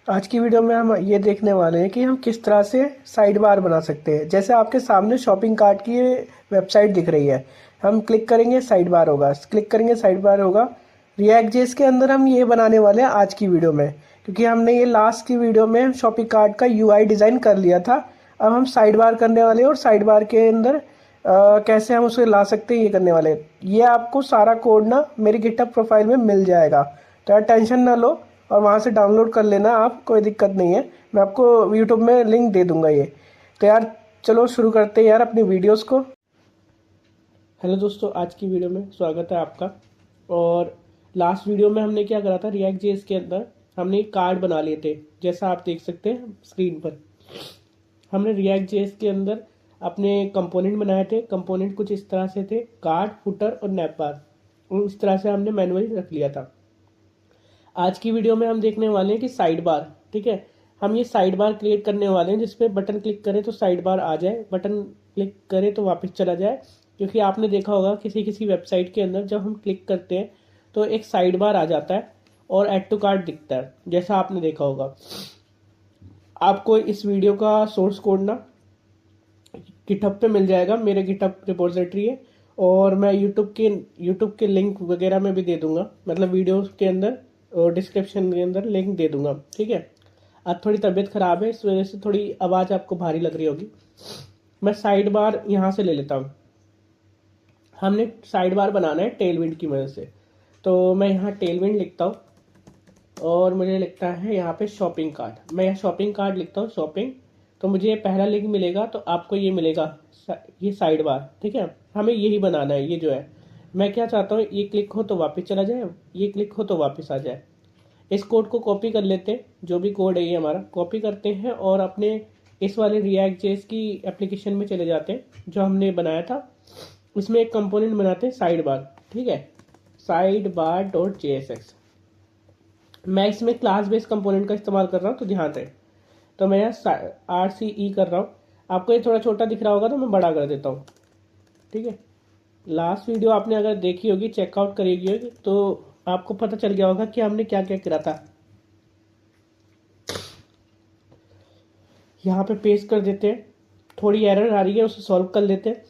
आज की वीडियो में हम ये देखने वाले हैं कि हम किस तरह से साइड बार बना सकते हैं। जैसे आपके सामने शॉपिंग कार्ट की ये वेबसाइट दिख रही है, हम क्लिक करेंगे साइड बार होगा, क्लिक करेंगे साइड बार होगा। रिएक्ट जेएस के अंदर हम ये बनाने वाले हैं आज की वीडियो में, क्योंकि हमने ये लास्ट की वीडियो में शॉपिंग कार्ट का यूआई डिज़ाइन कर लिया था। अब हम साइड बार करने वाले हैं और साइड बार के अंदर कैसे हम उसे ला सकते हैं ये करने वाले हैं। ये आपको सारा कोड ना मेरी गिटहब प्रोफाइल में मिल जाएगा, तो यार टेंशन ना लो और वहाँ से डाउनलोड कर लेना आप, कोई दिक्कत नहीं है। मैं आपको यूट्यूब में लिंक दे दूँगा ये। तो यार चलो शुरू करते हैं यार अपनी वीडियोस को। हेलो दोस्तों, आज की वीडियो में स्वागत है आपका। और लास्ट वीडियो में हमने क्या करा था, रिएक्ट जेएस के अंदर हमने एक कार्ड बना लिए थे, जैसा आप देख सकते हैं स्क्रीन पर। हमने रिएक्ट जेएस के अंदर अपने कंपोनेंट बनाए थे। कंपोनेंट कुछ इस तरह से थे, कार्ड, फुटर और नैप बार, और इस तरह से हमने मैनुअली रख लिया था। आज की वीडियो में हम देखने वाले हैं कि साइड बार, ठीक है। हम ये साइड बार क्रिएट करने वाले हैं जिसपे बटन क्लिक करें तो साइड बार आ जाए, बटन क्लिक करें तो वापस चला जाए। क्योंकि आपने देखा होगा किसी किसी वेबसाइट के अंदर जब हम क्लिक करते हैं तो एक साइड बार आ जाता है और ऐड टू कार्ट दिखता है, जैसा आपने देखा होगा। आपको इस वीडियो का सोर्स कोड ना गिटहब पे मिल जाएगा, मेरे गिटहब रिपोजिटरी है। और मैं यूट्यूब के लिंक वगैरह में भी दे दूंगा, मतलब वीडियो के अंदर और डिस्क्रिप्शन के अंदर लिंक दे दूंगा, ठीक है। आज थोड़ी तबीयत खराब है, इस वजह से थोड़ी आवाज़ आपको भारी लग रही होगी। मैं साइड बार यहाँ से ले लेता हूँ। हमने साइड बार बनाना है टेलविंड की मदद से, तो मैं यहाँ टेलविंड लिखता हूँ और मुझे लिखता है यहाँ पे शॉपिंग कार्ट। मैं यहाँ शॉपिंग कार्ट लिखता हूँ, शॉपिंग। तो मुझे ये पहला लिंक मिलेगा, तो आपको ये मिलेगा ये साइड बार, ठीक है। हमें यही बनाना है। ये जो है, मैं क्या चाहता हूँ, ये क्लिक हो तो वापस चला जाए, ये क्लिक हो तो वापस आ जाए। इस कोड को कॉपी कर लेते हैं, जो भी कोड है ये हमारा कॉपी करते हैं और अपने इस वाले रिएक्ट जेएस की एप्लीकेशन में चले जाते हैं जो हमने बनाया था। इसमें एक कंपोनेंट बनाते हैं साइड बार, ठीक है, साइड बार डॉट जेएसएक्स। मैं इसमें क्लास बेस्ड कंपोनेंट का इस्तेमाल कर रहा हूँ, तो ध्यान रहे। तो मैं यहाँ RCE कर रहा हूँ। आपको ये थोड़ा छोटा दिख रहा होगा तो मैं बड़ा कर देता हूँ, ठीक है। लास्ट वीडियो आपने अगर देखी होगी, चेकआउट करेगी होगी, तो आपको पता चल गया होगा कि हमने क्या क्या करा था। यहाँ पे पेस्ट कर देते हैं। थोड़ी एरर आ रही है, उसे सॉल्व कर लेते हैं,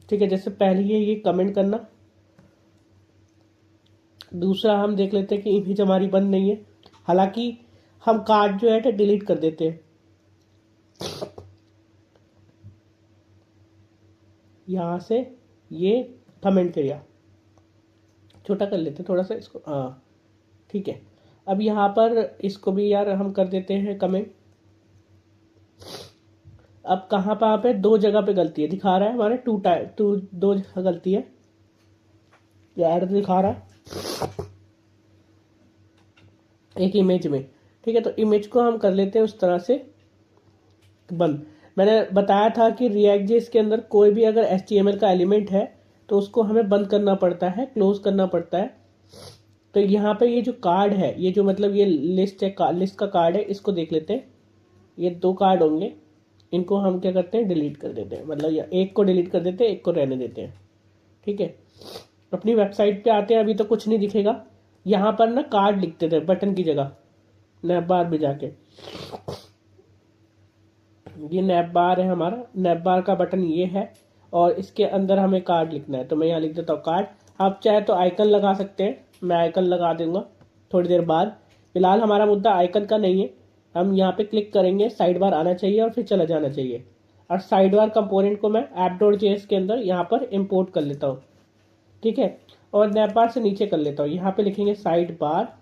ठीक है। जैसे पहले ये कमेंट करना। दूसरा हम देख लेते हैं कि इमेज हमारी बंद नहीं है। हालांकि हम कार्ड जो है डिलीट कर देते हैं। यहाँ से ये कमेंट किया, छोटा कर लेते हैं थोड़ा सा इसको, हाँ ठीक है। अब यहाँ पर इसको भी यार हम कर देते हैं कमेंट। अब कहाँ पे दो जगह पे गलती है, दिखा रहा है हमारे दो जगह गलती है, एरर दिखा रहा है एक इमेज में, ठीक है। तो इमेज को हम कर लेते हैं उस तरह से बंद। मैंने बताया था कि रिएक्ट जेएस के अंदर कोई भी अगर HTML का एलिमेंट है तो उसको हमें बंद करना पड़ता है, क्लोज करना पड़ता है। तो यहाँ पे ये जो कार्ड है, ये जो मतलब ये लिस्ट है, लिस्ट का कार्ड है, इसको देख लेते हैं। ये दो कार्ड होंगे, इनको हम क्या करते हैं, डिलीट कर देते हैं। मतलब एक को डिलीट कर देते हैं, एक को रहने देते हैं, ठीक है। अपनी वेबसाइट पे आते हैं, अभी तो कुछ नहीं दिखेगा। यहाँ पर ना कार्ड लिखते थे बटन की जगह, नैप बार में जाके। ये नैप बार है हमारा, नैप बार का बटन ये है और इसके अंदर हमें कार्ड लिखना है। तो मैं यहाँ लिख देता हूँ कार्ड। आप चाहे तो आइकन लगा सकते हैं, मैं आइकन लगा दूंगा थोड़ी देर बाद। फिलहाल हमारा मुद्दा आइकन का नहीं है। हम यहाँ पे क्लिक करेंगे, साइड बार आना चाहिए और फिर चला जाना चाहिए। और साइड बार कंपोनेंट को मैं app.js के अंदर यहाँ पर इम्पोर्ट कर लेता हूँ, ठीक है। और नैप बार से नीचे कर लेता हूँ, यहाँ पे लिखेंगे साइड बार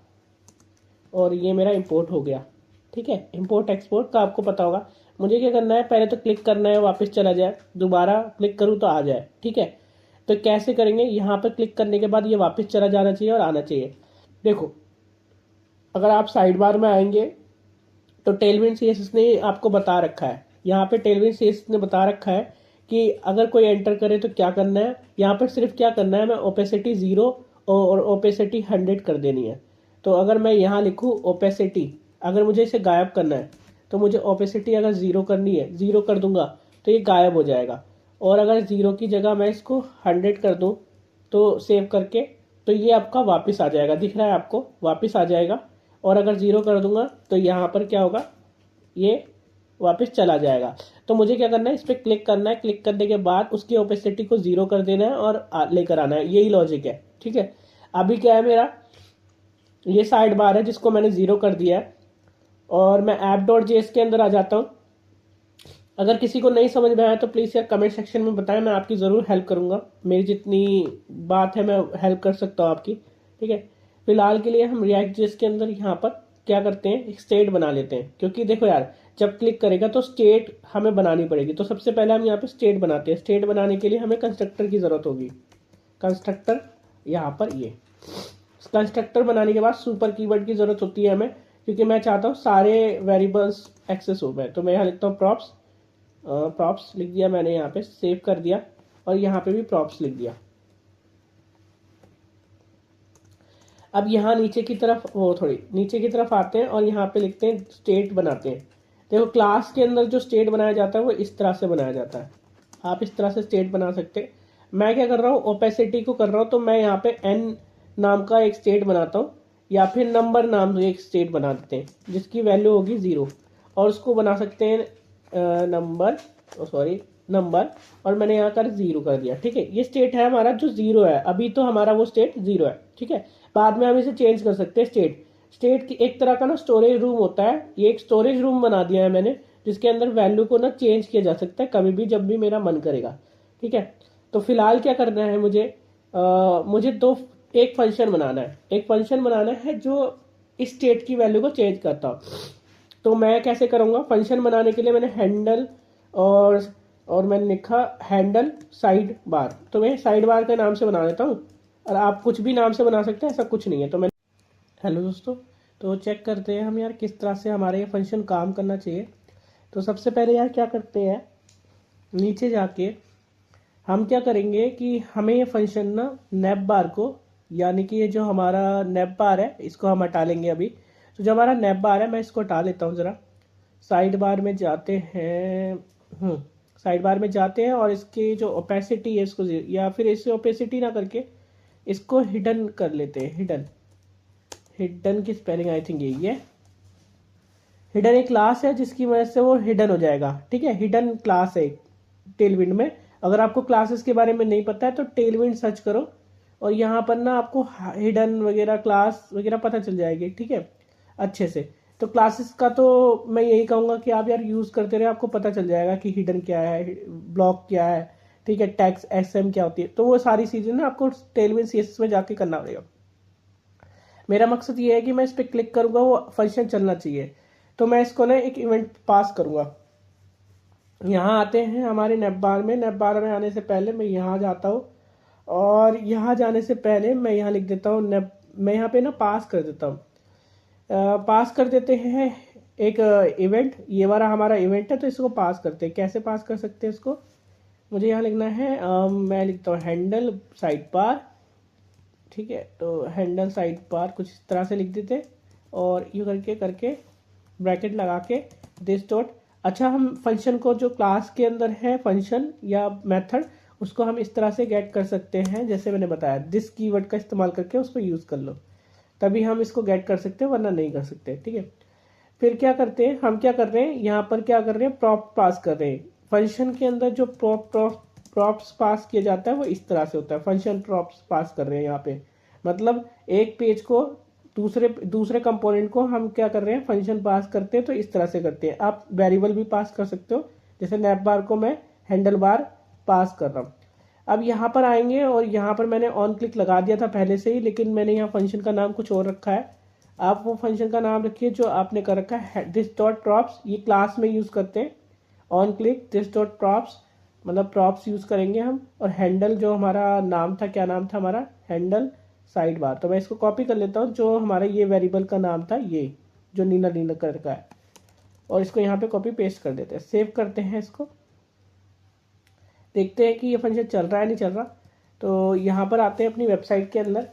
और ये मेरा इंपोर्ट हो गया, ठीक है। इंपोर्ट एक्सपोर्ट का आपको पता होगा। मुझे क्या करना है, पहले तो क्लिक करना है, वापस चला जाए, दोबारा क्लिक करूँ तो आ जाए, ठीक है। तो कैसे करेंगे, यहाँ पर क्लिक करने के बाद ये वापस चला जाना चाहिए और आना चाहिए। देखो, अगर आप साइड बार में आएंगे तो टेलविंड CSS ने आपको बता रखा है, यहाँ पे टेलविंड CSS ने बता रखा है कि अगर कोई एंटर करे तो क्या करना है। यहाँ पर सिर्फ क्या करना है, मैं ओपेसिटी 0 और ओपेसिटी 100 कर देनी है। तो अगर मैं यहाँ लिखूँ ओपेसिटी, अगर मुझे इसे गायब करना है तो मुझे ओपेसिटी अगर 0 करनी है, 0 कर दूंगा तो ये गायब हो जाएगा। और अगर 0 की जगह मैं इसको 100 कर दूं तो सेव करके, तो ये आपका वापस आ जाएगा, दिख रहा है आपको, वापस आ जाएगा। और अगर 0 कर दूंगा तो यहाँ पर क्या होगा, ये वापस चला जाएगा। तो मुझे क्या करना है, इस पर क्लिक करना है, क्लिक करने के बाद उसकी ओपेसिटी को 0 कर देना है और लेकर आना है, यही लॉजिक है। ठीक है, अभी क्या है, मेरा ये साइड बार है जिसको मैंने 0 कर दिया है, और मैं app.js के अंदर आ जाता हूँ। अगर किसी को नहीं समझ में आया तो प्लीज़ यार कमेंट सेक्शन में बताएं, मैं आपकी ज़रूर हेल्प करूँगा, मेरी जितनी बात है मैं हेल्प कर सकता हूँ आपकी। ठीक है, फिलहाल के लिए हम React.js के अंदर यहाँ पर क्या करते हैं, एक स्टेट बना लेते हैं, क्योंकि देखो यार जब क्लिक करेगा तो स्टेट हमें बनानी पड़ेगी। तो सबसे पहले हम यहाँ पे स्टेट बनाते हैं। स्टेट बनाने के लिए हमें कंस्ट्रक्टर की ज़रूरत होगी। कंस्ट्रक्टर यहाँ पर, ये कंस्ट्रक्टर बनाने के बाद सुपर कीवर्ड की ज़रूरत होती है हमें, क्योंकि मैं चाहता हूँ सारे वेरिएबल्स एक्सेस हो गए। तो मैं यहाँ लिखता हूँ प्रॉप्स, प्रॉप्स लिख दिया मैंने, यहाँ पे सेव कर दिया, और यहाँ पे भी प्रॉप्स लिख दिया। अब यहाँ नीचे की तरफ, वो थोड़ी नीचे की तरफ आते हैं और यहाँ पे लिखते हैं स्टेट बनाते हैं। देखो क्लास के अंदर जो स्टेट बनाया जाता है वो इस तरह से बनाया जाता है, आप इस तरह से स्टेट बना सकते हैं। मैं क्या कर रहा हूँ, ओपेसिटी को कर रहा हूँ, तो मैं यहाँ पे n नाम का एक स्टेट बनाता हूँ, या फिर नंबर नाम एक स्टेट बना देते हैं जिसकी वैल्यू होगी 0, और उसको बना सकते हैं नंबर, सॉरी नंबर, और मैंने यहाँ कर 0 कर दिया। ठीक है, ये स्टेट है हमारा जो 0 है, अभी तो हमारा वो स्टेट 0 है। ठीक है, बाद में हम इसे चेंज कर सकते हैं। स्टेट की एक तरह का ना स्टोरेज रूम होता है, ये एक स्टोरेज रूम बना दिया है मैंने, जिसके अंदर वैल्यू को ना चेंज किया जा सकता है कभी भी जब भी मेरा मन करेगा। ठीक है, तो फिलहाल क्या करना है मुझे, मुझे एक फंक्शन बनाना है, एक फंक्शन बनाना है जो इस स्टेट की वैल्यू को चेंज करता हो। तो मैं कैसे करूँगा, फंक्शन बनाने के लिए मैंने हैंडल और मैंने लिखा हैंडल साइड बार, तो मैं साइड बार के नाम से बना देता हूँ, और आप कुछ भी नाम से बना सकते हैं, ऐसा कुछ नहीं है। तो मैं, हेलो दोस्तों, तो चेक करते हैं हम यार किस तरह से हमारा ये फंक्शन काम करना चाहिए। तो सबसे पहले यार क्या करते हैं, नीचे जाके हम क्या करेंगे कि हमें ये फंक्शन ना नैप बार को, यानी कि ये जो हमारा नैप बार है इसको हम हटा लेंगे अभी। तो जो हमारा नैप बार है मैं इसको हटा लेता हूँ ज़रा। साइड बार में जाते हैं, साइड बार में जाते हैं, और इसकी जो ओपेसिटी है इसको, या फिर इसे ओपेसिटी ना करके इसको हिडन कर लेते हैं। हिडन, हिडन की स्पेलिंग आई थिंक यही है। हिडन एक क्लास है जिसकी वजह से वो हिडन हो जाएगा। ठीक है, हिडन क्लास है टेलविंड में। अगर आपको क्लासेस के बारे में नहीं पता है तो टेलविंड सर्च करो, और यहाँ पर ना आपको हिडन वगैरह क्लास वगैरह पता चल जाएगी। ठीक है, अच्छे से। तो क्लासेस का तो मैं यही कहूँगा कि आप यार यूज़ करते रहे, आपको पता चल जाएगा कि हिडन क्या है, ब्लॉक क्या है, ठीक है, टैग्स XM क्या होती है। तो वो सारी चीज़ें ना आपको टेलविंड CSS में जाके करना पड़ेगा। मेरा मकसद ये है कि मैं इस पर क्लिक करूँगा वो फंक्शन चलना चाहिए। तो मैं इसको ना एक इवेंट पास करूँगा। यहाँ आते हैं हमारे नेप बार में। नेप बार में आने से पहले मैं यहाँ जाता हूँ, और यहाँ जाने से पहले मैं यहाँ लिख देता हूँ नेप, मैं यहाँ पे ना पास कर देता हूँ, पास कर देते हैं एक इवेंट। ये वाला हमारा इवेंट है, तो इसको पास करते हैं। कैसे पास कर सकते हैं इसको, मुझे यहाँ लिखना है, मैं लिखता हूँ हैंडल साइड बार। ठीक है, तो हैंडल साइड बार कुछ इस तरह से लिख देते, और यू करके करके ब्रैकेट लगा के दिस डॉट। अच्छा, हम फंक्शन को जो क्लास के अंदर है फंक्शन या मेथड, उसको हम इस तरह से गेट कर सकते हैं, जैसे मैंने बताया दिस कीवर्ड का इस्तेमाल करके उसको यूज़ कर लो, तभी हम इसको गेट कर सकते हैं, वरना नहीं कर सकते। ठीक है, फिर क्या करते हैं, हम क्या कर रहे हैं, यहाँ पर क्या कर रहे हैं, प्रॉप पास कर रहे हैं। फंक्शन के अंदर जो प्रॉप्स पास किया जाता है वो इस तरह से होता है। फंक्शन प्रॉप्स पास कर रहे हैं यहाँ पे, मतलब एक पेज को दूसरे कंपोनेंट को हम क्या कर रहे हैं, फंक्शन पास करते हैं। तो इस तरह से करते हैं। आप वेरिएबल भी पास कर सकते हो, जैसे नैप बार को मैं हैंडल बार पास कर रहा हूँ। अब यहाँ पर आएंगे, और यहाँ पर मैंने ऑन क्लिक लगा दिया था पहले से ही, लेकिन मैंने यहाँ फंक्शन का नाम कुछ और रखा है। आप वो फंक्शन का नाम रखिए जो आपने कर रखा है, दिस डॉट प्रॉप्स। ये क्लास में यूज़ करते हैं। On click this dot props, मतलब प्रॉप्स यूज़ करेंगे हम। और हैंडल जो हमारा नाम था, क्या नाम था हमारा, हैंडल साइड बार। तो मैं इसको कॉपी कर लेता हूँ, जो हमारा ये वेरिएबल का नाम था, ये जो नीला नीला कलर का है, और इसको यहाँ पे कॉपी पेस्ट कर देते हैं। सेव करते हैं इसको, देखते हैं कि ये फंक्शन चल रहा है नहीं चल रहा। तो यहाँ पर आते हैं अपनी वेबसाइट के अंदर,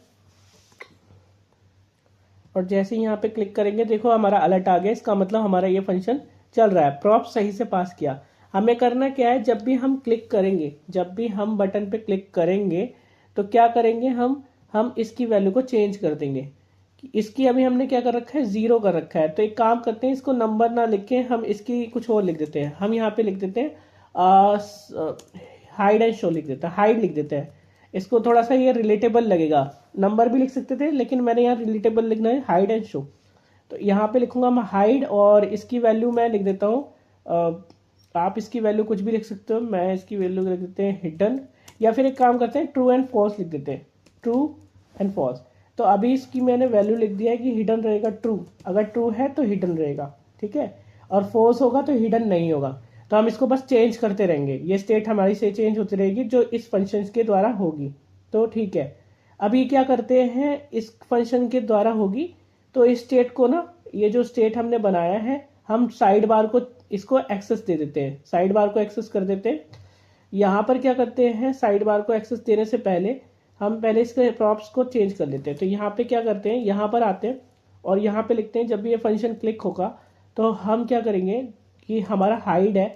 और जैसे ही यहाँ पे क्लिक करेंगे, देखो हमारा अलर्ट आ गया। इसका मतलब हमारा ये फंक्शन चल रहा है, प्रॉप सही से पास किया। हमें करना क्या है, जब भी हम क्लिक करेंगे, जब भी हम बटन पे क्लिक करेंगे, तो क्या करेंगे, हम इसकी वैल्यू को चेंज कर देंगे। इसकी अभी हमने क्या कर रखा है, 0 कर रखा है। तो एक काम करते हैं, इसको नंबर ना लिख के हम इसकी कुछ और लिख देते हैं। हम यहाँ पे लिख देते हैं हाइड एंड शो लिख देते हैं, हाइड लिख देते हैं। इसको थोड़ा सा ये रिलेटेबल लगेगा, नंबर भी लिख सकते थे लेकिन मैंने यहाँ रिलेटेबल लिखना है, हाइड एंड शो। तो यहाँ पे लिखूंगा मैं हाइड, और इसकी वैल्यू मैं लिख देता हूँ, आप इसकी वैल्यू कुछ भी लिख सकते हो, मैं इसकी वैल्यू लिख देते हैं हिडन, या फिर एक काम करते हैं ट्रू एंड फॉल्स लिख देते हैं, ट्रू एंड फॉल्स। तो अभी इसकी मैंने वैल्यू लिख दिया है कि हिडन रहेगा ट्रू, अगर ट्रू है तो हिडन रहेगा, ठीक है, और फॉल्स होगा तो हिडन नहीं होगा। तो हम इसको बस चेंज करते रहेंगे, ये स्टेट हमारी से चेंज होती रहेगी जो इस फंक्शन के द्वारा होगी। तो ठीक है, अभी क्या करते हैं, इस फंक्शन के द्वारा होगी तो इस स्टेट को ना, ये जो स्टेट हमने बनाया है, हम साइड बार को इसको एक्सेस दे देते हैं, साइड बार को एक्सेस कर देते हैं। यहाँ पर क्या करते हैं, साइड बार को एक्सेस देने से पहले हम पहले इसके प्रॉप्स को चेंज कर लेते हैं। तो यहाँ पे क्या करते हैं, यहाँ पर आते हैं और यहाँ पे लिखते हैं जब भी ये फंक्शन क्लिक होगा तो हम क्या करेंगे कि हमारा हाइड है,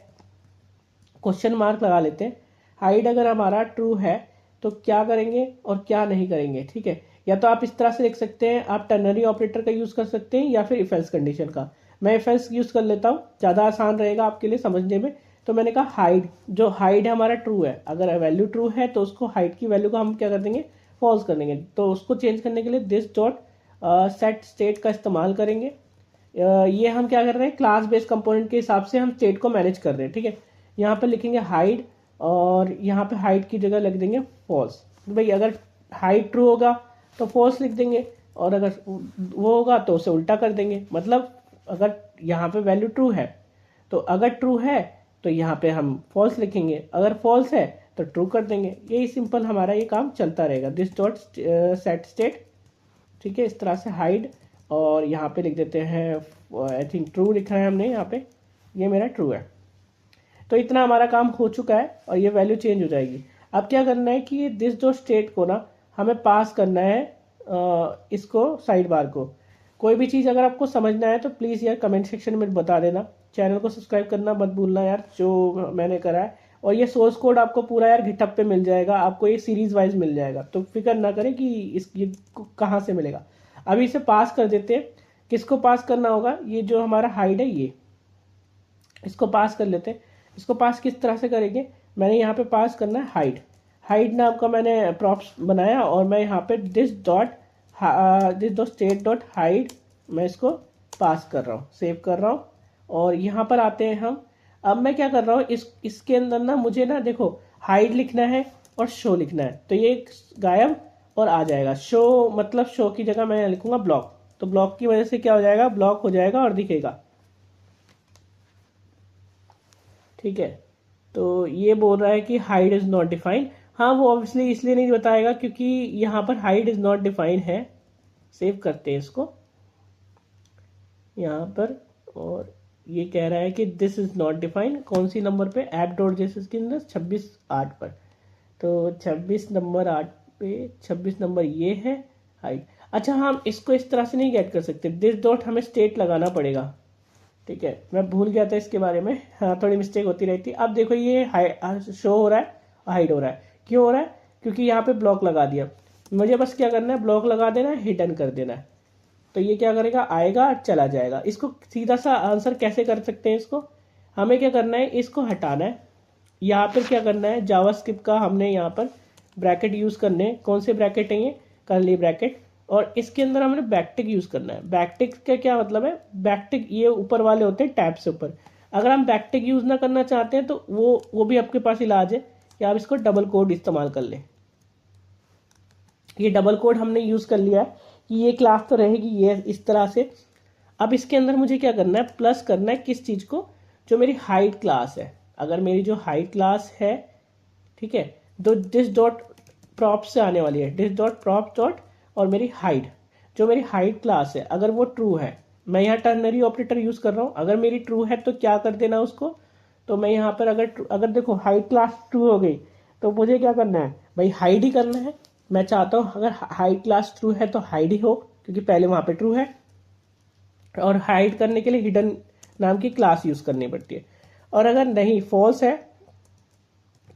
क्वेश्चन मार्क लगा लेते हैं। हाइड अगर हमारा ट्रू है तो क्या करेंगे और क्या नहीं करेंगे, ठीक है। या तो आप इस तरह से लिख सकते हैं, आप टर्नरी ऑपरेटर का यूज कर सकते हैं या फिर इफ एल्स कंडीशन का। मैं इफ एल्स यूज कर लेता हूँ, ज्यादा आसान रहेगा आपके लिए समझने में। तो मैंने कहा हाइड, जो हाइड है हमारा ट्रू है, अगर वैल्यू ट्रू है तो उसको हाइड की वैल्यू को हम क्या कर देंगे, फॉल्स कर देंगे। तो उसको चेंज करने के लिए दिस डॉट सेट स्टेट का इस्तेमाल करेंगे। ये हम क्या कर रहे हैं, क्लास बेस्ड कंपोनेंट के हिसाब से हम स्टेट को मैनेज कर रहे हैं, ठीक है। यहाँ पे लिखेंगे हाइड और यहाँ पे हाइड की जगह लिख देंगे फॉल्स। भाई अगर हाइड ट्रू होगा तो फॉल्स लिख देंगे, और अगर वो होगा तो उसे उल्टा कर देंगे। मतलब अगर यहाँ पे वैल्यू ट्रू है तो अगर ट्रू है तो यहाँ पे हम फॉल्स लिखेंगे, अगर फॉल्स है तो ट्रू कर देंगे। यही सिंपल हमारा ये काम चलता रहेगा, दिस डॉट सेट स्टेट, ठीक है। इस तरह से हाइड, और यहाँ पे लिख देते हैं आई थिंक ट्रू लिखा है हमने यहाँ पे, ये मेरा ट्रू है। तो इतना हमारा काम हो चुका है और ये वैल्यू चेंज हो जाएगी। अब क्या करना है कि दिस डॉट स्टेट को ना हमें पास करना है इसको साइड बार को। कोई भी चीज़ अगर आपको समझना है तो प्लीज़ यार कमेंट सेक्शन में बता देना। चैनल को सब्सक्राइब करना मत भूलना यार, जो मैंने करा है। और ये सोर्स कोड आपको पूरा यार गिटहब पे मिल जाएगा, आपको ये सीरीज वाइज मिल जाएगा, तो फिक्र ना करें कि ये कहाँ से मिलेगा। अभी इसे पास कर देते हैं। किसको पास करना होगा, ये जो हमारा हाइड है ये, इसको पास कर लेते हैं। इसको पास किस तरह से करेंगे, मैंने यहाँ पे पास करना है हाइड, हाइड नाम का मैंने प्रॉप्स बनाया, और मैं यहाँ पे this dot state dot hide मैं इसको पास कर रहा हूँ, सेव कर रहा हूँ। और यहाँ पर आते हैं हम। अब मैं क्या कर रहा हूँ, इसके अंदर ना मुझे ना देखो हाइड लिखना है और शो लिखना है, तो ये गायब और आ जाएगा। शो मतलब शो की जगह मैं लिखूंगा ब्लॉक, तो ब्लॉक की वजह से क्या हो जाएगा, ब्लॉक हो जाएगा और दिखेगा, ठीक है। तो ये बोल रहा है कि हाइड इज नॉट डिफाइंड। हाँ, वो ऑब्वियसली इसलिए नहीं बताएगा क्योंकि यहाँ पर हाइड इज नॉट डिफाइंड है। सेव करते हैं इसको यहाँ पर, और ये कह रहा है कि दिस इज नॉट डिफाइंड। कौन सी नंबर पे, ऐप डॉट जेएसएस के अंदर 26.8 पर। तो 26 नंबर 8 पे 26 नंबर ये है हाइड। अच्छा, हम इसको इस तरह से नहीं गेट कर सकते, दिस डॉट हमें स्टेट लगाना पड़ेगा, ठीक है। मैं भूल गया था इसके बारे में, हाँ थोड़ी मिस्टेक होती रहती है। अब देखो ये शो हो रहा है, हाइड हो रहा है। क्यों हो रहा है, क्योंकि यहाँ पे ब्लॉक लगा दिया। मुझे बस क्या करना है, ब्लॉक लगा देना है, हिडन कर देना है। तो ये क्या करेगा, आएगा चला जाएगा। इसको सीधा सा आंसर कैसे कर सकते हैं, इसको हमें क्या करना है, इसको हटाना है। यहाँ पर क्या करना है, जावास्क्रिप्ट का हमने यहाँ पर ब्रैकेट यूज करने। कौन से ब्रैकेट है ये, कर्ली ब्रैकेट, और इसके अंदर हमने बैकटिक यूज करना है। बैकटिक का क्या मतलब है, बैकटिक ये ऊपर वाले होते हैं टैब से ऊपर। अगर हम बैकटिक यूज ना करना चाहते हैं तो वो भी आपके पास इलाज है कि आप इसको डबल कोड इस्तेमाल कर लें। ये डबल कोड हमने यूज कर लिया है कि ये क्लास तो रहेगी ये इस तरह से। अब इसके अंदर मुझे क्या करना है, प्लस करना है किस चीज को, जो मेरी हाइट क्लास है। अगर मेरी जो हाइट क्लास है, ठीक है, तो दिस डॉट प्रॉप से आने वाली है, दिस डॉट प्रॉप डॉट, और मेरी हाइट, जो मेरी हाइट क्लास है, अगर वो ट्रू है, मैं यहाँ टर्नरी ऑपरेटर यूज कर रहा हूँ। अगर मेरी ट्रू है तो क्या कर देना उसको, तो मैं यहाँ पर अगर देखो हाइट क्लास ट्रू हो गई तो मुझे क्या करना है भाई, हाइड ही करना है। मैं चाहता हूँ अगर हाइट क्लास ट्रू है तो हाइड ही हो, क्योंकि पहले वहां पे ट्रू है, और हाइड करने के लिए हिडन नाम की क्लास यूज करनी पड़ती है। और अगर नहीं फॉल्स है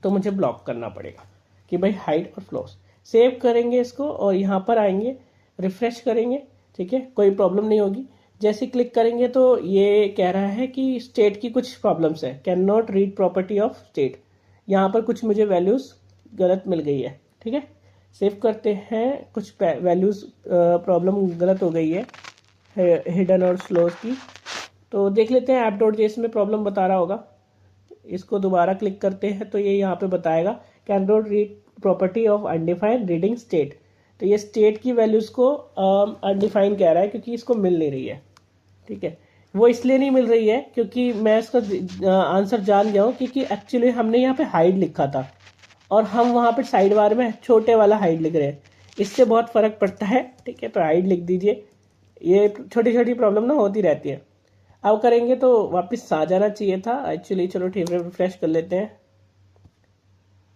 तो मुझे ब्लॉक करना पड़ेगा कि भाई हाइड और फ्लॉस। सेव करेंगे इसको और यहाँ पर आएंगे, रिफ्रेश करेंगे ठीक है, कोई प्रॉब्लम नहीं होगी। जैसे क्लिक करेंगे तो ये कह रहा है कि स्टेट की कुछ प्रॉब्लम्स है, can not read property of state. यहाँ पर कुछ मुझे वैल्यूज़ गलत मिल गई है। ठीक है, सेव करते हैं। कुछ वैल्यूज़ प्रॉब्लम गलत हो गई है हिडन और स्लोज की। तो देख लेते हैं app.js में प्रॉब्लम बता रहा होगा। इसको दोबारा क्लिक करते हैं तो ये यहाँ पे बताएगा can not read property of undefined reading state. तो ये स्टेट की वैल्यूज़ को अनडिफाइंड कह रहा है क्योंकि इसको मिल नहीं रही है। ठीक है, वो इसलिए नहीं मिल रही है क्योंकि मैं इसका आंसर जान गया हूँ, क्योंकि एक्चुअली हमने यहाँ पे हाइड लिखा था और हम वहाँ पे साइड बार में छोटे वाला हाइड लिख रहे हैं। इससे बहुत फ़र्क पड़ता है। ठीक है, तो हाइड लिख दीजिए। ये छोटी छोटी प्रॉब्लम ना होती रहती है। अब करेंगे तो वापस आ जाना चाहिए था एक्चुअली। चलो ठीक है, रिफ्रेश कर लेते हैं।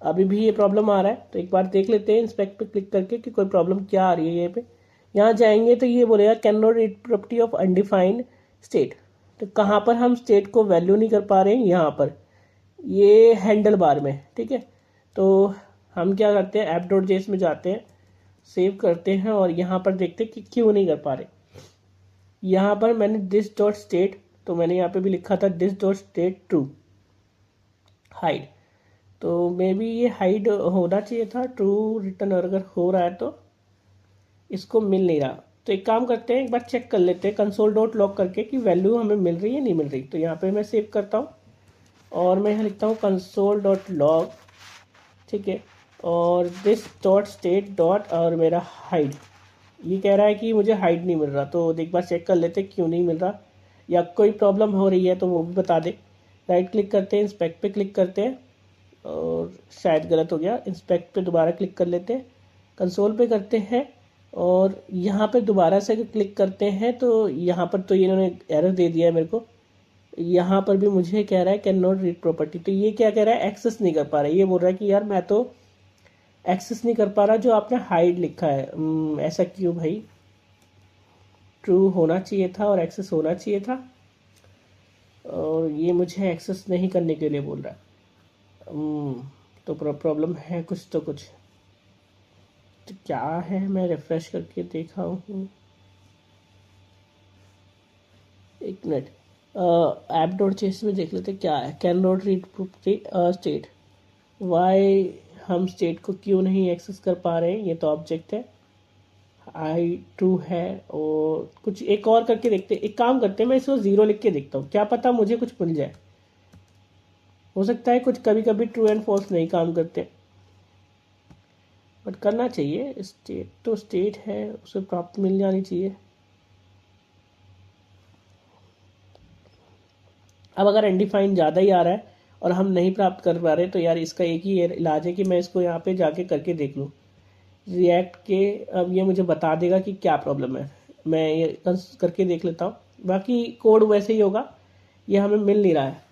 अभी भी ये प्रॉब्लम आ रहा है तो एक बार देख लेते हैं इंस्पेक्ट पे क्लिक करके कि कोई प्रॉब्लम क्या आ रही है। ये पे यहाँ जाएंगे तो ये बोलेगा can not read property of undefined state. तो कहाँ पर हम स्टेट को वैल्यू नहीं कर पा रहे हैं, यहाँ पर ये हैंडल बार में। ठीक है, तो हम क्या करते हैं app.js में जाते हैं, सेव करते हैं और यहाँ पर देखते हैं कि क्यों नहीं कर पा रहे। यहाँ पर मैंने दिस डॉट स्टेट, तो मैंने यहाँ पे भी लिखा था this dot state true hide. तो मे बी ये हाइड होना चाहिए था, ट्रू रिटर्न अगर हो रहा है तो इसको मिल नहीं रहा। तो एक काम करते हैं, एक बार चेक कर लेते हैं कंसोल डॉट लॉग करके कि वैल्यू हमें मिल रही है नहीं मिल रही। तो यहाँ पे मैं सेव करता हूँ और मैं यहाँ लिखता हूँ कंसोल डॉट लॉग। ठीक है, और दिस डॉट स्टेट डॉट और मेरा हाइड। ये कह रहा है कि मुझे हाइड नहीं मिल रहा। तो एक बार चेक कर लेते हैं क्यों नहीं मिल रहा, या कोई प्रॉब्लम हो रही है तो वो भी बता दे। राइट क्लिक करते हैं, इंस्पेक्ट पे क्लिक करते हैं और शायद गलत हो गया। इंस्पेक्ट पे दोबारा क्लिक कर लेते हैं, कंसोल पे करते हैं और यहाँ पे दोबारा से क्लिक करते हैं तो यहाँ पर तो इन्होंने एरर दे दिया है मेरे को। यहाँ पर भी मुझे कह रहा है कैन नॉट रीड प्रॉपर्टी। तो ये क्या कह रहा है, एक्सेस नहीं कर पा रहा है। ये बोल रहा है कि यार मैं तो एक्सेस नहीं कर पा रहा जो आपने हाइड लिखा है। ऐसा क्यों भाई, ट्रू होना चाहिए था और एक्सेस होना चाहिए था, और ये मुझे एक्सेस नहीं करने के लिए बोल रहा है। तो प्रॉब्लम है कुछ तो कुछ। तो क्या है, मैं रिफ्रेश करके देखा हूँ। एक मिनट, app.js में देख लेते क्या है। Can not read state, why हम स्टेट को क्यों नहीं एक्सेस कर पा रहे हैं। ये तो ऑब्जेक्ट है, आई ट्रू है। और कुछ एक और करके देखते, एक काम करते हैं मैं इसको 0 लिख के देखता हूँ, क्या पता मुझे कुछ मिल जाए। हो सकता है कुछ कभी कभी ट्रू एंड फॉल्स नहीं काम करते, बट करना चाहिए। स्टेट तो स्टेट है, उसे प्राप्त मिल जानी चाहिए। अब अगर अनडिफाइंड ज़्यादा ही आ रहा है और हम नहीं प्राप्त कर पा रहे तो यार इसका एक ही इलाज है कि मैं इसको यहाँ पे जाके करके देख लूँ रिएक्ट के। अब ये मुझे बता देगा कि क्या प्रॉब्लम है, मैं ये करके देख लेता हूँ। बाकी कोड वैसे ही होगा, ये हमें मिल नहीं रहा है।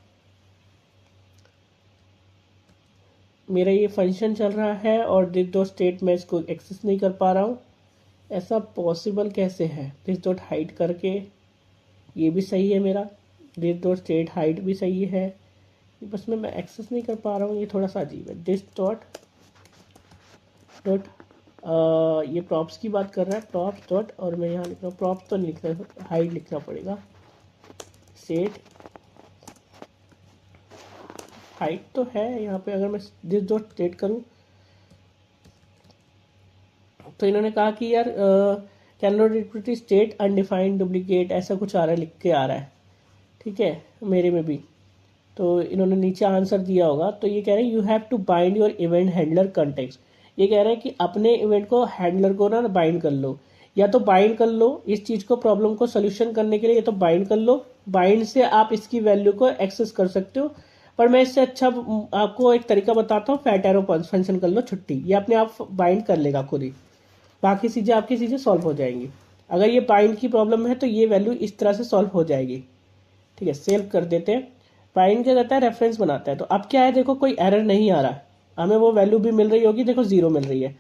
मेरा ये फंक्शन चल रहा है और दिस डॉट स्टेट मैं इसको एक्सेस नहीं कर पा रहा हूँ। ऐसा पॉसिबल कैसे है। दिस डॉट हाइड करके ये भी सही है मेरा, दिस डॉट स्टेट हाइड भी सही है, बस मैं एक्सेस नहीं कर पा रहा हूँ। ये थोड़ा सा अजीब है। दिस डॉट ये प्रॉप्स की बात कर रहा है, प्रॉप्स डॉट, और मैं यहाँ लिख रहा हूँ प्रॉप्स तो नहीं लिख रहा, हाइड लिखना पड़ेगा। स्टेट हाइड तो है यहाँ पे। अगर मैं दिस डॉट स्टेट करूँ तो इन्होंने कहा कि यार can not read state undefined duplicate, ऐसा कुछ आ रहा है, लिख के आ रहा है। ठीक है, मेरे में भी। तो इन्होंने नीचे आंसर दिया होगा। तो ये कह रहे हैं you have to bind your event handler context. ये कह रहे हैं कि अपने इवेंट को हैंडलर को ना बाइंड कर लो, या तो बाइंड कर लो इस चीज़ को, प्रॉब्लम को सोल्यूशन करने के लिए, या तो बाइंड कर लो। बाइंड से आप इसकी वैल्यू को एक्सेस कर सकते हो, पर मैं इससे अच्छा आपको एक तरीका बताता हूँ, फैट एरो फंक्शन कर लो छुट्टी, ये अपने आप बाइंड कर लेगा खुद ही, बाकी चीज़ें आपकी चीज़ें सॉल्व हो जाएंगी। अगर ये बाइंड की प्रॉब्लम है तो ये वैल्यू इस तरह से सॉल्व हो जाएगी। ठीक है, सेव कर देते हैं। बाइंड क्या करता है, रेफरेंस बनाता है। तो अब क्या है, देखो कोई एरर नहीं आ रहा, हमें वो वैल्यू भी मिल रही होगी, देखो 0 मिल रही है।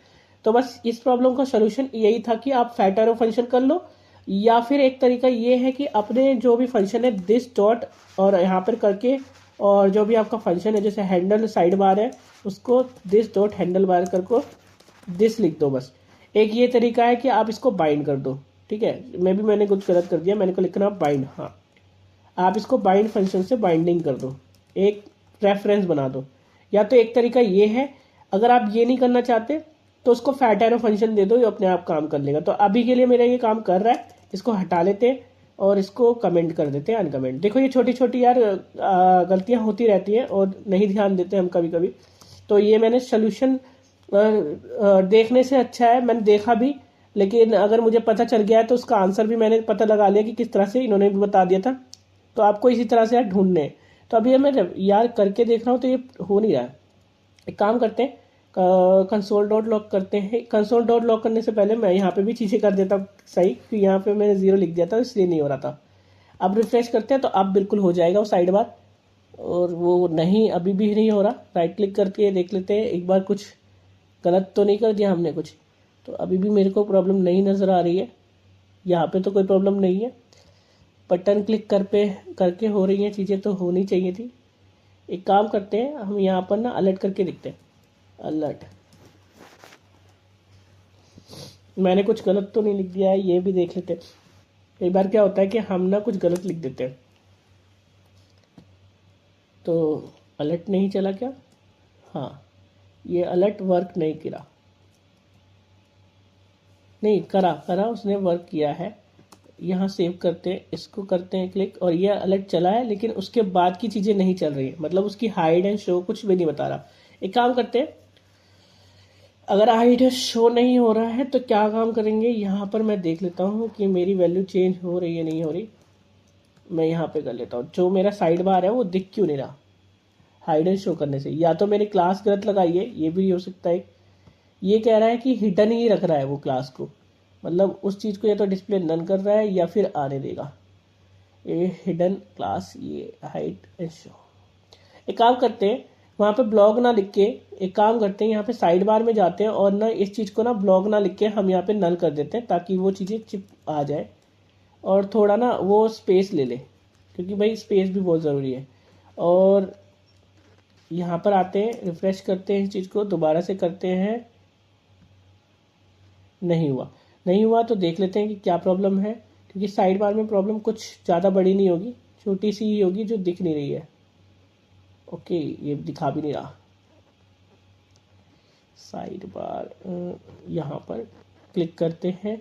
तो बस इस प्रॉब्लम का सोल्यूशन यही था कि आप फैट एरो फंक्शन कर लो, या फिर एक तरीका ये है कि अपने जो भी फंक्शन है दिस डॉट और यहाँ पर करके, और जो भी आपका फंक्शन है जैसे हैंडल साइड बार है उसको दिस डॉट हैंडल बार करके दिस लिख दो। बस एक ये तरीका है कि आप इसको बाइंड कर दो। ठीक है, मैंने कुछ गलत कर दिया, मैंने को लिखना बाइंड। हाँ, आप इसको बाइंड फंक्शन से बाइंडिंग कर दो, एक रेफरेंस बना दो। या तो एक तरीका ये है, अगर आप ये नहीं करना चाहते तो उसको फैट एरो फंक्शन दे दो, ये अपने आप काम कर लेगा। तो अभी के लिए मेरा ये काम कर रहा है, इसको हटा लेते हैं और इसको कमेंट कर देते हैं अनकमेंट। देखो ये छोटी छोटी यार गलतियां होती रहती हैं और नहीं ध्यान देते हम कभी कभी। तो ये मैंने सोल्यूशन देखने से अच्छा है, मैंने देखा भी, लेकिन अगर मुझे पता चल गया है तो उसका आंसर भी मैंने पता लगा लिया कि किस तरह से, इन्होंने भी बता दिया था। तो आपको इसी तरह से यार ढूंढने हैं। तो अभी मैं यार करके देख रहा हूँ तो ये हो नहीं रहा है। एक काम करते हैं, कंसोल डॉट लॉग करते हैं। कंसोल डॉट लॉग करने से पहले मैं यहाँ पे भी चीज़ें कर देता हूँ सही, क्योंकि यहाँ पे मैंने 0 लिख दिया था इसलिए नहीं हो रहा था। अब रिफ्रेश करते हैं तो अब बिल्कुल हो जाएगा वो साइड बार, और वो नहीं, अभी भी नहीं हो रहा। राइट क्लिक करके देख लेते हैं एक बार, कुछ गलत तो नहीं कर दिया हमने कुछ। तो अभी भी मेरे को प्रॉब्लम नहीं नज़र आ रही है, यहाँ पे तो कोई प्रॉब्लम नहीं है। बटन क्लिक करके हो रही हैं चीज़ें, तो होनी चाहिए थी। एक काम करते हैं, हम यहाँ पर ना अलर्ट करके देखते हैं। अलर्ट, मैंने कुछ गलत तो नहीं लिख दिया है, ये भी देख लेते हैं। कई बार क्या होता है कि हम ना कुछ गलत लिख देते हैं, तो अलर्ट नहीं चला क्या? हाँ, ये अलर्ट वर्क नहीं किया, नहीं करा उसने, वर्क किया है। यहाँ सेव करते हैं, इसको करते हैं क्लिक, और ये अलर्ट चला है, लेकिन उसके बाद की चीज़ें नहीं चल रही है, मतलब उसकी हाइड एंड शो कुछ भी नहीं बता रहा। एक काम करते हैं, अगर हाइड एंड शो नहीं हो रहा है तो क्या काम करेंगे, यहाँ पर मैं देख लेता हूँ कि मेरी वैल्यू चेंज हो रही है नहीं हो रही। मैं यहाँ पे कर लेता हूँ, जो मेरा साइड बार है वो दिख क्यों नहीं रहा हाइड एंड शो करने से। या तो मेरी क्लास गलत लगाई है, ये भी हो सकता है। ये कह रहा है कि हिडन ही रख रहा है वो क्लास को, मतलब उस चीज़ को या तो डिस्प्ले नन कर रहा है या फिर आने देगा। ये हिडन क्लास, ये हाइड एंड शो। एक काम करते हैं, वहाँ पे ब्लॉग ना लिख के एक काम करते हैं, यहाँ पे साइड बार में जाते हैं और ना इस चीज़ को ना ब्लॉग ना लिख के हम यहाँ पे नल कर देते हैं, ताकि वो चीज़ें चिप आ जाए और थोड़ा ना वो स्पेस ले ले, क्योंकि भाई स्पेस भी बहुत ज़रूरी है। और यहाँ पर आते हैं, रिफ्रेश करते हैं, इस चीज़ को दोबारा से करते हैं। नहीं हुआ तो देख लेते हैं कि क्या प्रॉब्लम है, क्योंकि साइड बार में प्रॉब्लम कुछ ज़्यादा बड़ी नहीं होगी, छोटी सी ही होगी जो दिख नहीं रही है। ओके, ये दिखा भी नहीं रहा साइड बार। यहाँ पर क्लिक करते हैं,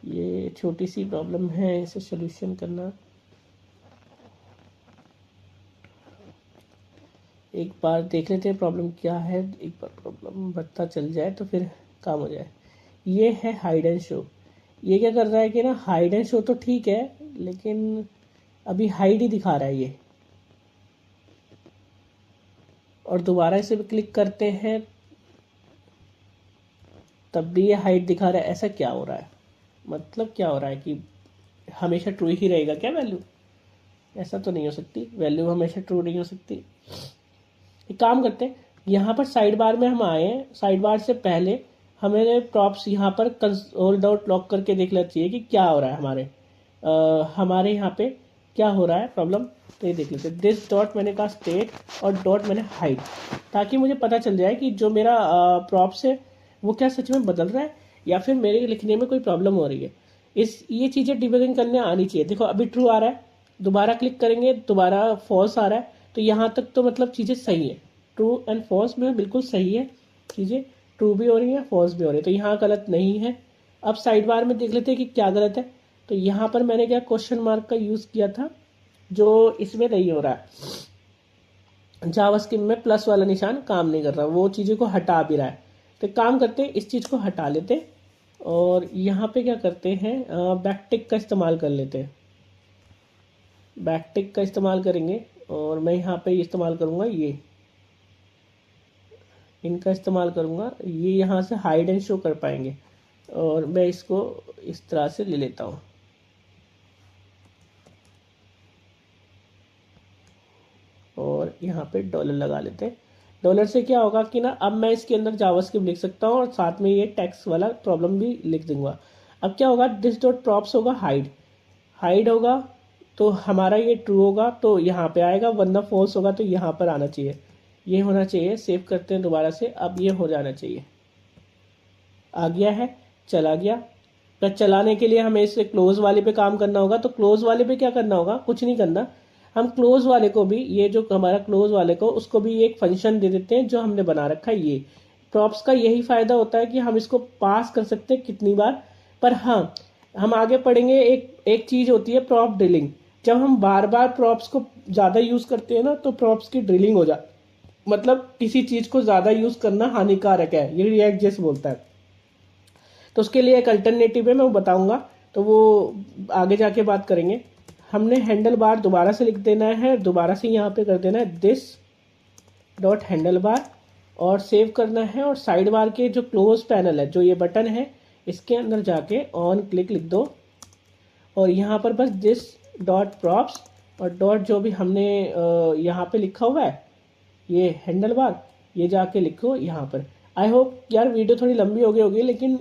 ये छोटी सी प्रॉब्लम है, इसे सोल्यूशन करना। एक बार देख लेते हैं प्रॉब्लम क्या है, एक बार प्रॉब्लम पता चल जाए तो फिर काम हो जाए। ये है हाइड एंड शो। ये क्या कर रहा है कि ना, हाइड एंड शो तो ठीक है, लेकिन अभी हाइड ही दिखा रहा है ये। और दोबारा इसे भी क्लिक करते हैं, तब भी ये हाइड दिखा रहा है। ऐसा क्या हो रहा है, मतलब क्या हो रहा है कि हमेशा ट्रू ही रहेगा क्या वैल्यू? ऐसा तो नहीं हो सकती, वैल्यू हमेशा ट्रू नहीं हो सकती। एक काम करते हैं, यहाँ पर साइड बार में हम आए हैं, साइड बार से पहले हमें प्रॉप्स यहाँ पर कंसोल डॉट लॉग करके देख लेना चाहिए कि क्या हो रहा है हमारे यहाँ पे क्या हो रहा है प्रॉब्लम। तो ये देख लेते हैं, दिस डॉट मैंने कहा स्टेट और डॉट मैंने हाइड, ताकि मुझे पता चल जाए कि जो मेरा प्रॉप्स है वो क्या सच में बदल रहा है या फिर मेरे लिखने में कोई प्रॉब्लम हो रही है। ये चीज़ें डिबगिंग करने आनी चाहिए। देखो अभी ट्रू आ रहा है, दोबारा क्लिक करेंगे दोबारा फॉल्स आ रहा है, तो यहाँ तक तो मतलब चीज़ें सही है, ट्रू एंड फॉल्स में बिल्कुल सही है चीज़ें, ट्रू भी हो रही है फॉल्स भी हो रही है, तो यहाँ गलत नहीं है। अब साइड बार में देख लेते हैं कि क्या गलत है। तो यहाँ पर मैंने क्या क्वेश्चन मार्क का यूज़ किया था, जो इसमें नहीं हो रहा है। जावास्क्रिप्ट में प्लस वाला निशान काम नहीं कर रहा, वो चीज़ों को हटा भी रहा है। तो काम करते हैं, इस चीज़ को हटा लेते हैं और यहाँ पे क्या करते हैं, बैकटिक का इस्तेमाल कर लेते हैं। बैकटिक का इस्तेमाल करेंगे और मैं यहाँ पे इस्तेमाल करूँगा, ये इनका इस्तेमाल करूँगा, ये यहाँ से हाइड एंड शो कर पाएंगे। और मैं इसको इस तरह से ले लेता हूँ और यहाँ पे डॉलर लगा लेते हैं। डॉलर से क्या होगा कि ना, अब मैं इसके अंदर जावास्क्रिप्ट लिख सकता हूँ और साथ में ये टेक्स्ट वाला प्रॉब्लम भी लिख दूंगा। अब क्या होगा, दिस डॉट प्रॉप्स होगा हाइड होगा तो हमारा ये ट्रू होगा तो यहाँ पे आएगा, वरना फॉल्स होगा तो यहाँ पर आना चाहिए, ये होना चाहिए। सेव करते हैं दोबारा से, अब ये हो जाना चाहिए, आ गया है, चला गया। तो चलाने के लिए हमें इसे क्लोज वाले पे काम करना होगा। तो क्लोज वाले पे क्या करना होगा, कुछ नहीं करना, हम क्लोज वाले को भी, ये जो हमारा क्लोज वाले को, उसको भी एक फंक्शन दे देते हैं जो हमने बना रखा है। ये प्रॉप्स का यही फायदा होता है कि हम इसको पास कर सकते हैं कितनी बार। पर हाँ, हम आगे पढ़ेंगे, एक चीज होती है प्रॉप ड्रिलिंग। जब हम बार बार प्रॉप्स को ज्यादा यूज करते हैं ना, तो प्रॉप्स की ड्रिलिंग हो जाती, मतलब किसी चीज को ज्यादा यूज करना हानिकारक है, ये रिएक्ट जेस बोलता है। तो उसके लिए एक अल्टरनेटिव है, मैं वो बताऊंगा, तो वो आगे जाके बात करेंगे। हमने हैंडल बार दोबारा से लिख देना है, दोबारा से यहाँ पे कर देना है दिस डॉट हैंडल बार और सेव करना है। और साइड बार के जो क्लोज पैनल है, जो ये बटन है, इसके अंदर जाके ऑन क्लिक लिख दो और यहाँ पर बस दिस डॉट प्रॉप्स और डॉट जो भी हमने यहाँ पे लिखा हुआ है ये हैंडल बार, ये जाके लिखो यहाँ पर। आई होप यार वीडियो थोड़ी लंबी हो गई होगी, लेकिन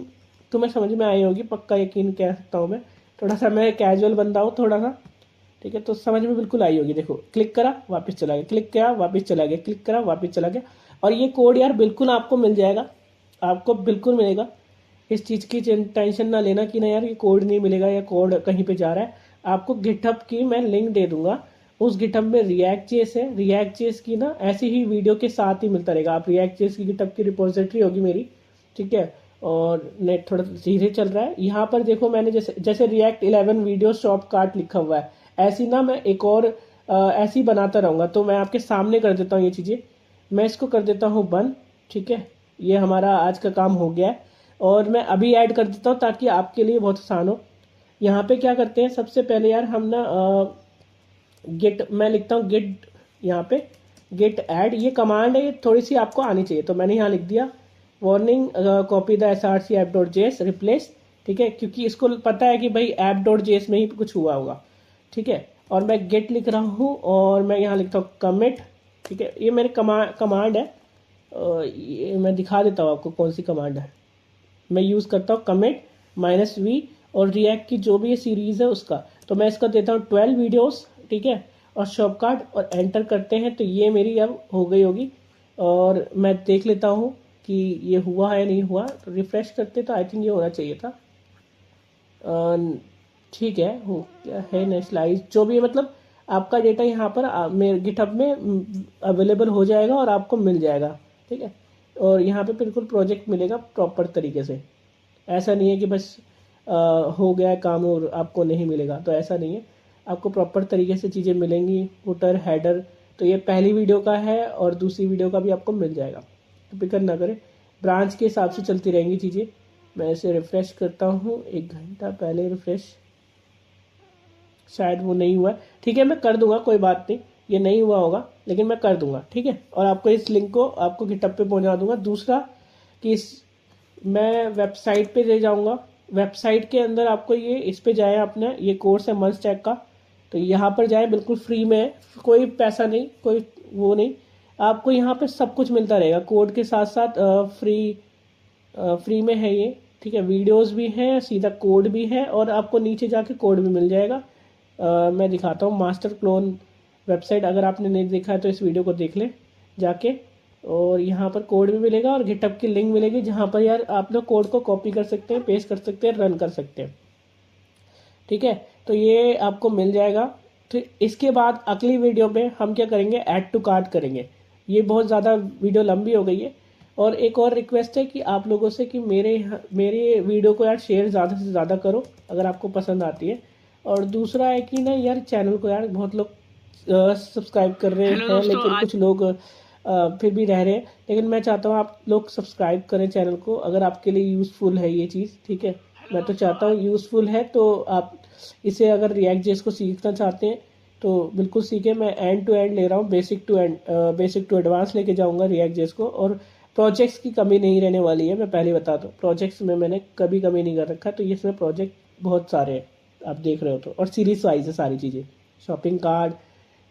तुम्हें समझ में आई होगी, पक्का यकीन कह सकता हूँ मैं। थोड़ा सा मैं कैजुअल बंदा हूँ थोड़ा सा, ठीक है, तो समझ में बिल्कुल आई होगी। देखो, क्लिक करा वापस चला गया, क्लिक किया वापस चला गया, क्लिक करा वापस चला गया। और ये कोड यार बिल्कुल आपको मिल जाएगा, आपको बिल्कुल मिलेगा। इस चीज़ की टेंशन ना लेना कि ना यार ये कोड नहीं मिलेगा या कोड कहीं पे जा रहा है। आपको गिटहब की मैं लिंक दे दूंगा, उस गिटहब में रिएक्ट जेस है, रिएक्ट जेस की ना ऐसी ही वीडियो के साथ ही मिलता रहेगा। आप रिएक्ट जेस की गिटहब की रिपोजिटरी होगी मेरी, ठीक है, और नेट थोड़ा धीरे चल रहा है। यहाँ पर देखो मैंने जैसे रिएक्ट 11 वीडियो शॉप कार्ट लिखा हुआ है, ऐसी ना मैं एक और ऐसी बनाता रहूँगा। तो मैं आपके सामने कर देता हूँ ये चीज़ें, मैं इसको कर देता हूँ बंद, ठीक है, ये हमारा आज का काम हो गया है। और मैं अभी ऐड कर देता हूँ ताकि आपके लिए बहुत आसान हो। यहाँ पे क्या करते हैं, सबसे पहले यार हम ना गिट, मैं लिखता हूँ गिट, यहाँ पे गिट ऐड, ये कमांड है, ये थोड़ी सी आपको आनी चाहिए, तो मैंने यहाँ लिख दिया warning copy the src app.js replace, ठीक है, क्योंकि इसको पता है कि भाई app.js में ही कुछ हुआ होगा, ठीक है। और मैं गेट लिख रहा हूँ और मैं यहाँ लिखता हूँ कमिट, ठीक है, ये मेरे कमांड है, ये मैं दिखा देता हूँ आपको कौन सी कमांड है। मैं यूज़ करता हूँ कमिट -v और रिएक्ट की जो भी ये सीरीज़ है उसका, तो मैं इसका देता हूँ 12 वीडियोस, ठीक है, और शॉप कार्ट और एंटर करते हैं, तो ये मेरी अब हो गई होगी। और मैं देख लेता हूँ कि ये हुआ है नहीं हुआ, तो रिफ्रेश करते तो आई थिंक ये होना चाहिए था। ठीक है, हो क्या है, नेशनलाइज जो भी है, मतलब आपका डेटा यहाँ पर मेरे गिटहब में अवेलेबल हो जाएगा और आपको मिल जाएगा, ठीक है। और यहाँ पे बिल्कुल प्रोजेक्ट मिलेगा प्रॉपर तरीके से, ऐसा नहीं है कि बस हो गया है काम और आपको नहीं मिलेगा, तो ऐसा नहीं है, आपको प्रॉपर तरीके से चीज़ें मिलेंगी। फुटर हेडर, तो ये पहली वीडियो का है और दूसरी वीडियो का भी आपको मिल जाएगा, तो फिक्र ना करें, ब्रांच के हिसाब से चलती रहेंगी चीज़ें। मैं इसे रिफ़्रेश करता हूँ, 1 घंटा पहले रिफ़्रेश, शायद वो नहीं हुआ, ठीक है, मैं कर दूंगा, कोई बात नहीं, ये नहीं हुआ होगा लेकिन मैं कर दूंगा, ठीक है। और आपको इस लिंक को आपको गिटहब पे पहुंचा दूंगा। दूसरा कि मैं वेबसाइट पे ले जाऊंगा, वेबसाइट के अंदर आपको ये इस पे जाए, अपना ये कोर्स है मंच टैग का, तो यहाँ पर जाए, बिल्कुल फ्री में है, कोई पैसा नहीं, कोई वो नहीं, आपको यहाँ पे सब कुछ मिलता रहेगा कोड के साथ साथ, फ्री में है ये, ठीक है। वीडियोस भी हैं, सीधा कोड भी है, और आपको नीचे जाके कोड भी मिल जाएगा। मैं दिखाता हूँ मास्टर क्लोन वेबसाइट, अगर आपने नहीं देखा है तो इस वीडियो को देख लें जाके, और यहाँ पर कोड भी मिलेगा और गिटहब की लिंक मिलेगी, जहाँ पर यार आप लोग कोड को कॉपी कर सकते हैं, पेस्ट कर सकते हैं, रन कर सकते हैं, ठीक है। तो ये आपको मिल जाएगा। तो इसके बाद अगली वीडियो में हम क्या करेंगे, ऐड टू कार्ट करेंगे। ये बहुत ज़्यादा वीडियो लंबी हो गई है, और एक और रिक्वेस्ट है कि आप लोगों से कि मेरे वीडियो को यार शेयर ज़्यादा से ज़्यादा करो अगर आपको पसंद आती है। और दूसरा है कि ना यार चैनल को यार बहुत लोग सब्सक्राइब कर रहे हैं, लेकिन कुछ लोग फिर भी रह रहे हैं, लेकिन मैं चाहता हूँ आप लोग सब्सक्राइब करें चैनल को, अगर आपके लिए यूज़फुल है ये चीज़, ठीक है। मैं तो चाहता हूँ यूज़फुल है, तो आप इसे अगर रिएक्ट जेस को सीखना चाहते हैं तो बिल्कुल सीखें। मैं एंड टू एंड ले रहा हूँ, बेसिक टू एडवांस लेके जाऊँगा रिएक्ट जेस को, और प्रोजेक्ट्स की कमी नहीं रहने वाली है, मैं पहले बता दूँ, प्रोजेक्ट्स में मैंने कभी कमी नहीं कर रखा, तो इसमें प्रोजेक्ट बहुत सारे हैं, आप देख रहे हो तो, और सीरीज वाइज है सारी चीज़ें, shopping card,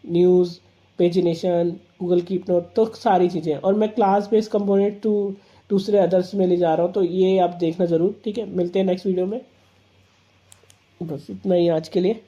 news, pagination, Google keep note, तो सारी चीज़ें। और मैं क्लास बेस्ड कंपोनेंट टू दूसरे अदर्स में ले जा रहा हूँ, तो ये आप देखना ज़रूर, ठीक है। मिलते हैं नेक्स्ट वीडियो में, बस इतना ही आज के लिए।